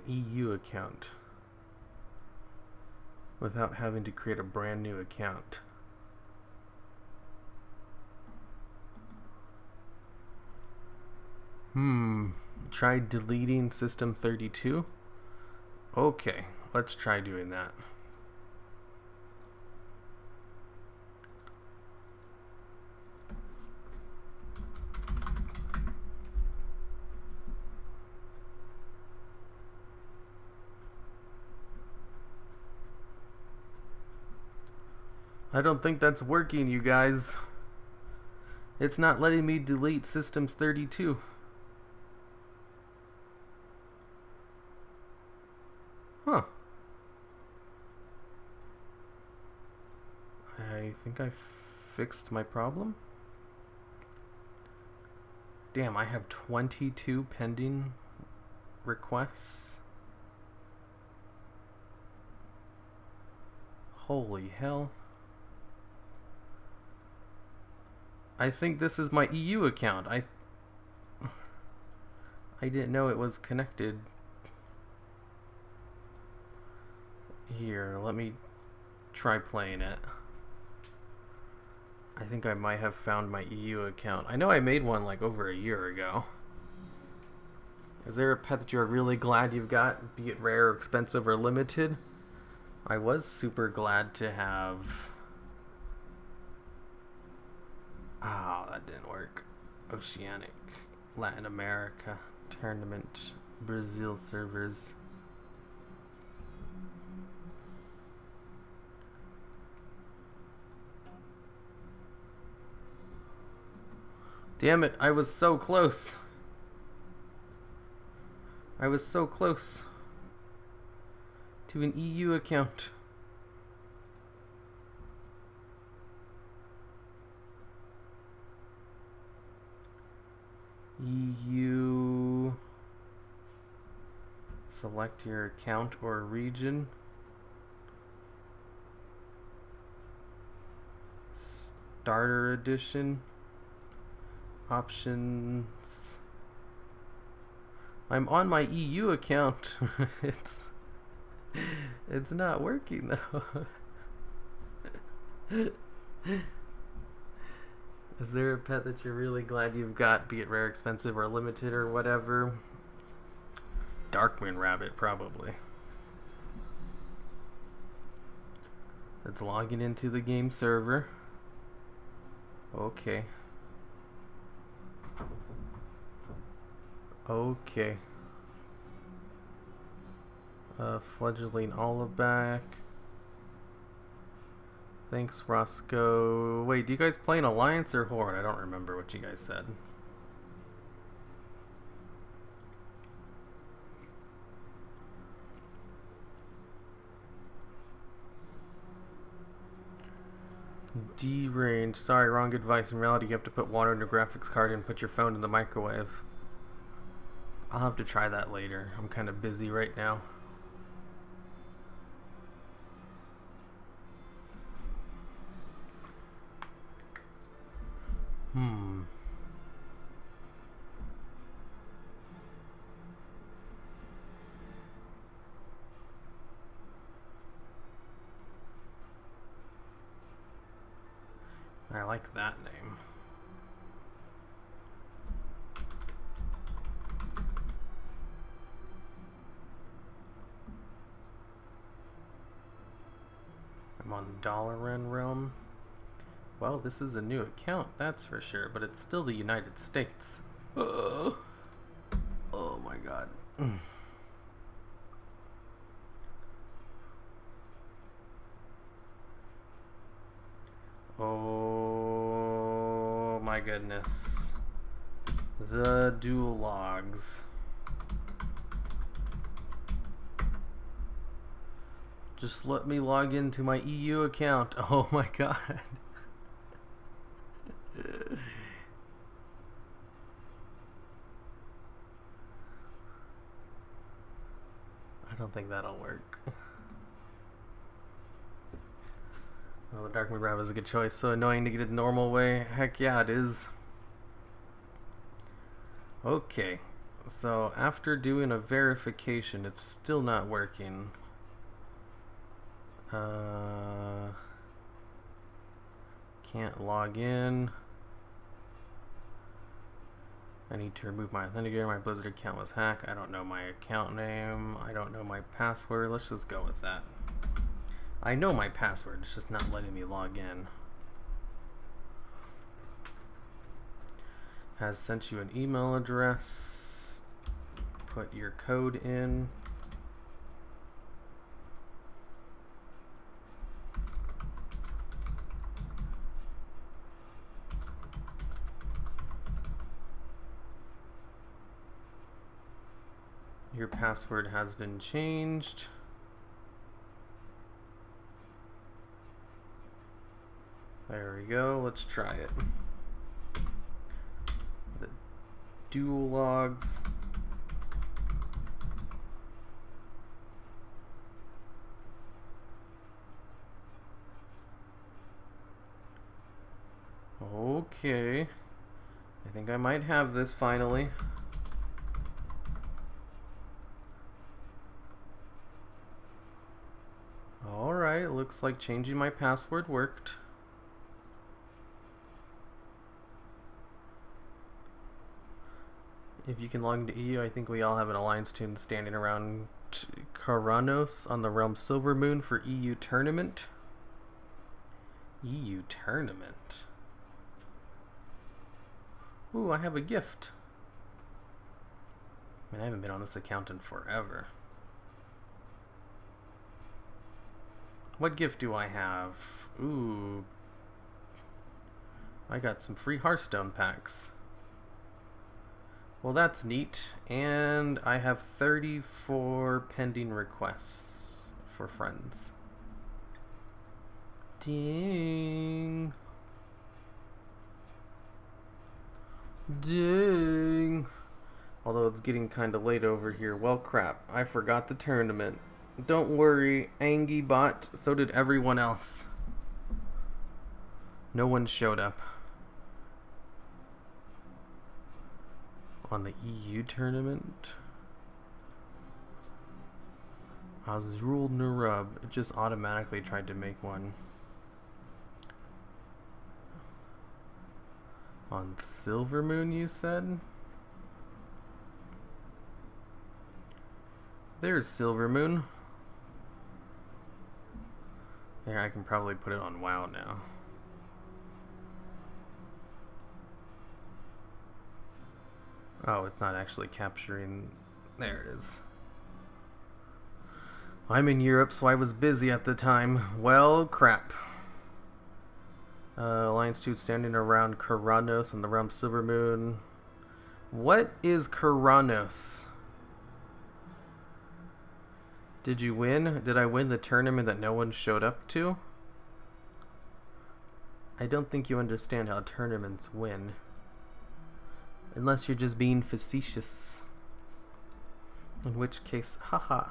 EU account without having to create a brand new account. Try deleting system 32. Okay, let's try doing that. I don't think that's working, you guys. It's not letting me delete Systems 32. Huh. I think I fixed my problem. Damn, I have 22 pending requests. Holy hell. I think this is my EU account. I didn't know it was connected. Here, let me try playing it. I think I might have found my EU account. I know I made one like over a year ago. Is there a pet that you're really glad you've got, be it rare, expensive, or limited? I was super glad to have... Ah, that didn't work. Oceanic, Latin America, tournament, Brazil servers. Damn it, I was so close. I was so close to an EU account. EU. Select your account or region. Starter edition. Options. I'm on my EU account. It's not working though. Is there a pet that you're really glad you've got, be it rare, expensive, or limited, or whatever? Darkwind Rabbit, probably. It's logging into the game server. Okay. Okay. Fledgling Oliback. Thanks, Roscoe. Wait, do you guys play an Alliance or Horde? I don't remember what you guys said. D-range. Sorry, wrong advice. In reality, you have to put water in your graphics card and put your phone in the microwave. I'll have to try that later. I'm kind of busy right now. I like that name. I'm on the Tauren realm. Well, this is a new account, that's for sure, but it's still the United States. Oh my god. Oh my goodness. The dual logs. Just let me log into my EU account. Oh my god. I don't think that'll work. Well, the Darkmoon Rabbit is a good choice. So annoying to get it the normal way. Heck yeah, it is. Okay. So after doing a verification, it's still not working. Can't log in. I need to remove my authenticator. My Blizzard account was hacked. I don't know my account name. I don't know my password. Let's just go with that. I know my password. It's just not letting me log in. Has sent you an email address. Put your code in. Your password has been changed. There we go. Let's try it. The dual logs. Okay. I think I might have this finally. Alright, looks like changing my password worked. If you can log into EU, I think we all have an alliance tune standing around Karanos on the realm Silver Moon for EU tournament. EU tournament. Ooh, I have a gift. I mean, I haven't been on this account in forever. What gift do I have? Ooh. I got some free Hearthstone packs. Well, that's neat. And I have 34 pending requests for friends. Ding. Ding. Although it's getting kind of late over here. Well, crap. I forgot the tournament. Don't worry, Angie bot. So did everyone else. No one showed up. On the EU tournament. Azrul Nurub. It just automatically tried to make one. On Silver Moon, you said? There's Silver Moon. Yeah, I can probably put it on WoW now. Oh, it's not actually capturing. There it is. I'm in Europe, so I was busy at the time. Well, crap. Alliance 2 standing around Karanos and the realm Silver Moon. What is Karanos? Did you win? Did I win the tournament that no one showed up to? I don't think you understand how tournaments win. Unless you're just being facetious. In which case, haha.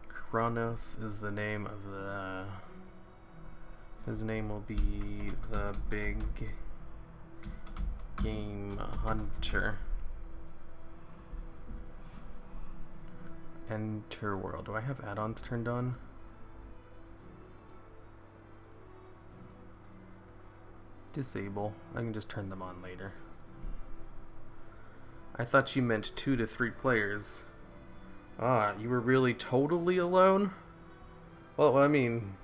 Kronos is the name of the... His name will be the Big Game Hunter. Enter world. Do I have add-ons turned on? Disable. I can just turn them on later. I thought you meant 2 to 3 players. Ah, you were really totally alone? Well, I mean...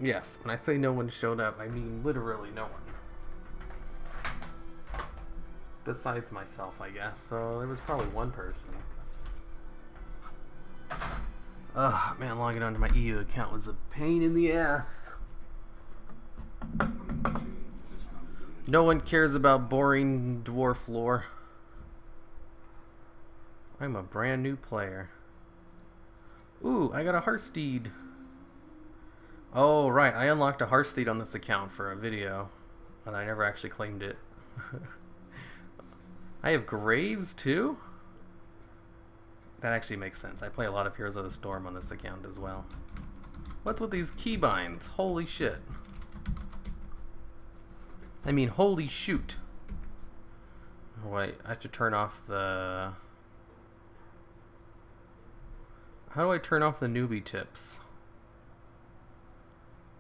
Yes, when I say no one showed up, I mean literally no one. Besides myself, I guess. So there was probably one person. Ugh, man, logging onto my EU account was a pain in the ass. No one cares about boring dwarf lore. I'm a brand new player. Ooh, I got a Hearthsteed. Oh, right. I unlocked a Hearthsteed on this account for a video. And I never actually claimed it. I have Graves, too? That actually makes sense. I play a lot of Heroes of the Storm on this account as well. What's with these keybinds? Holy shit. I mean, holy shoot. Wait, I have to turn off the... How do I turn off the newbie tips?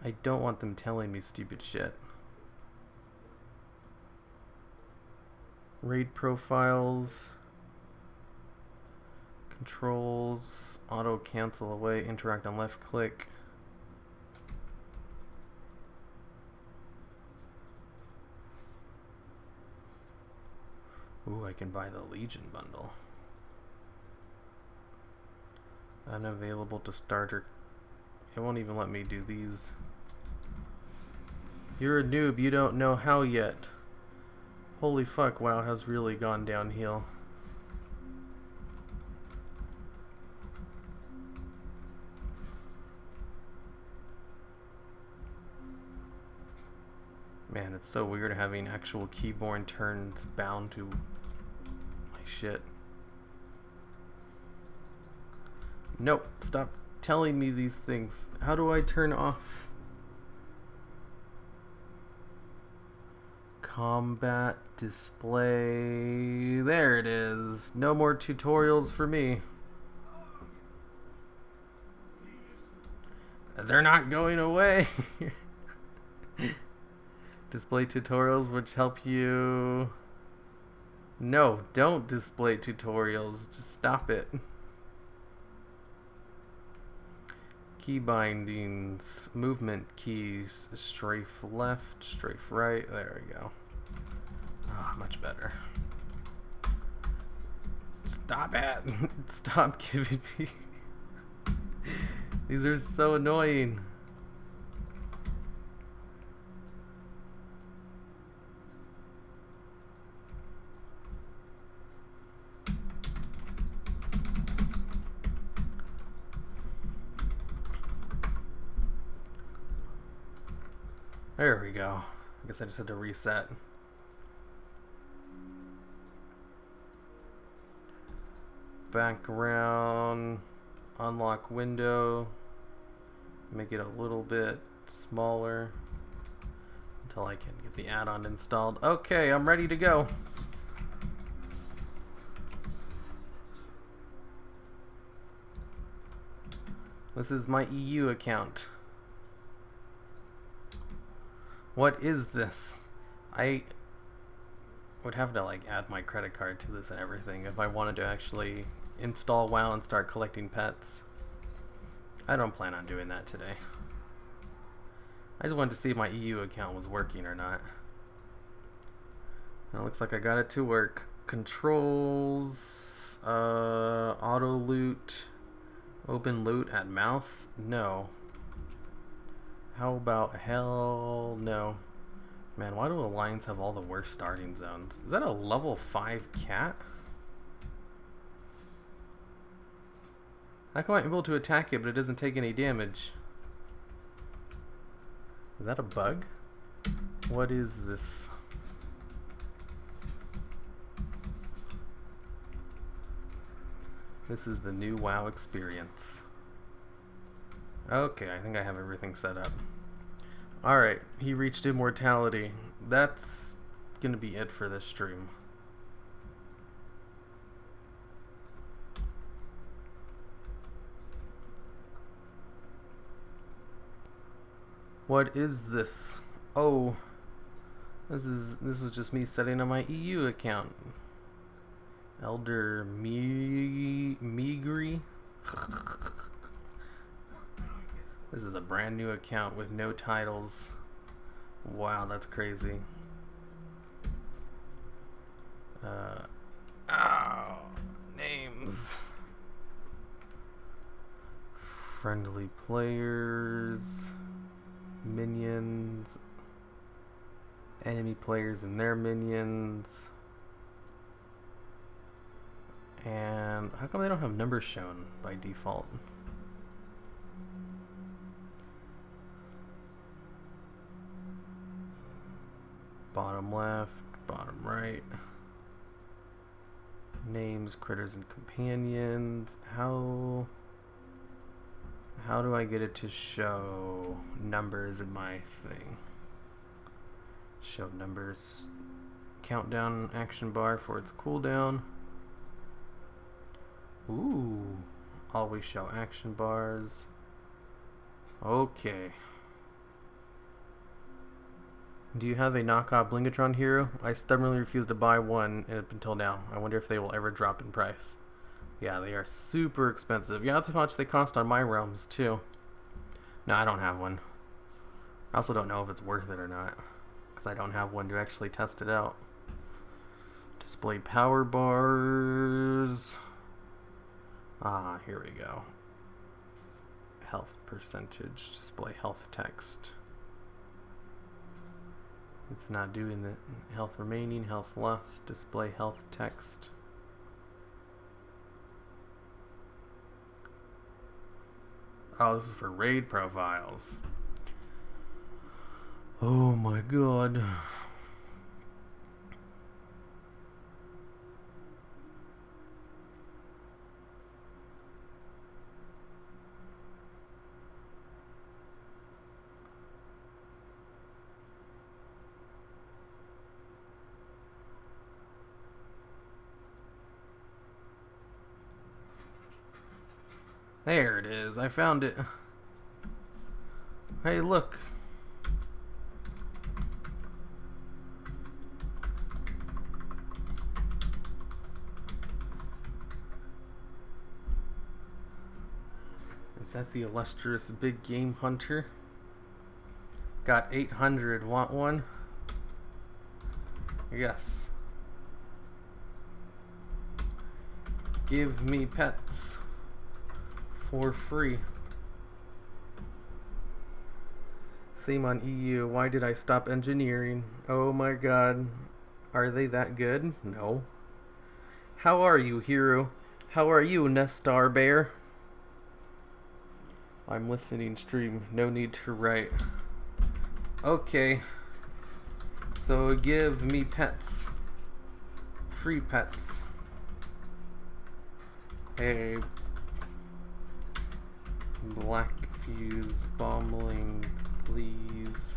I don't want them telling me stupid shit. Raid profiles. Controls. Auto cancel away. Interact on left click. Ooh, I can buy the Legion bundle. Unavailable to starter. It won't even let me do these. You're a noob, you don't know how yet. Holy fuck, WoW has really gone downhill. Man, it's so weird having actual keyboard turns bound to my shit. Nope, stop telling me these things. How do I turn off? Combat display. There it is. No more tutorials for me. They're not going away. Display tutorials which help you. No, don't display tutorials. Just stop it. Key bindings, movement keys, strafe left, strafe right. There we go. Ah, much better. Stop it! Stop giving me. These are so annoying. There we go. I guess I just had to reset. Background, unlock window, make it a little bit smaller until I can get the add-on installed. Okay, I'm ready to go. This is my EU account. What is this? I would have to like add my credit card to this and everything if I wanted to actually install WoW and start collecting pets. I don't plan on doing that today. I just wanted to see if my EU account was working or not. It looks like I got it to work. Controls, auto loot, open loot at mouse? No. How about hell no? Man, why do Alliance have all the worst starting zones? Is that a level 5 cat? How come I'm able to attack it but it doesn't take any damage? Is that a bug? What is this? This is the new WoW experience. Okay, I think I have everything set up. Alright, he reached immortality. That's gonna be it for this stream. What is this? Oh, this is just me setting up my EU account. Elder Meagri. This is a brand new account with no titles. Wow, that's crazy. Names. Friendly players. Minions. Enemy players and their minions. And how come they don't have numbers shown by default? Bottom left, bottom right. Names, critters, and companions. How do I get it to show numbers in my thing? Show numbers. Countdown action bar for its cooldown. Ooh. Always show action bars. Okay. Do you have a knockoff Blingatron hero? I stubbornly refuse to buy one up until now. I wonder if they will ever drop in price. Yeah, they are super expensive. Yeah, that's how much they cost on my realms, too. No, I don't have one. I also don't know if it's worth it or not, because I don't have one to actually test it out. Display power bars. Ah, here we go. Health percentage. Display health text. It's not doing the health remaining, health lost, display health text. Oh, this is for raid profiles. Oh my god. There it is. I found it. Hey, look. Is that the illustrious big game hunter? Got 800. Want one? Yes. Give me pets. For free. Same on EU. Why did I stop engineering? Oh my god. Are they that good? No. How are you, hero? How are you, Nestar Bear? I'm listening stream. No need to write. Okay. So give me pets. Free pets. Hey. Black fuse bombling, please.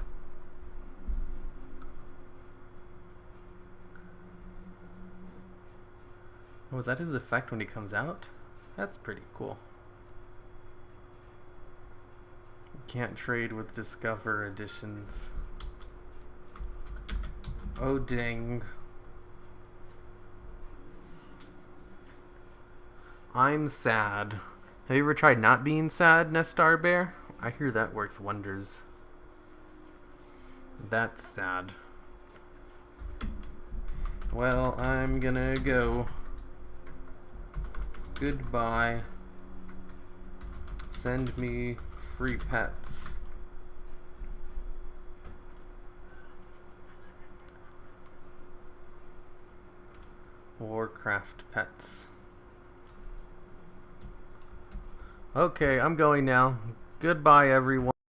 Oh, is that his effect when he comes out? That's pretty cool. Can't trade with Discover editions. Oh dang. I'm sad. Have you ever tried not being sad, Nestar Bear? I hear that works wonders. That's sad. Well, I'm gonna go. Goodbye. Send me free pets. Warcraft pets. Okay, I'm going now. Goodbye, everyone.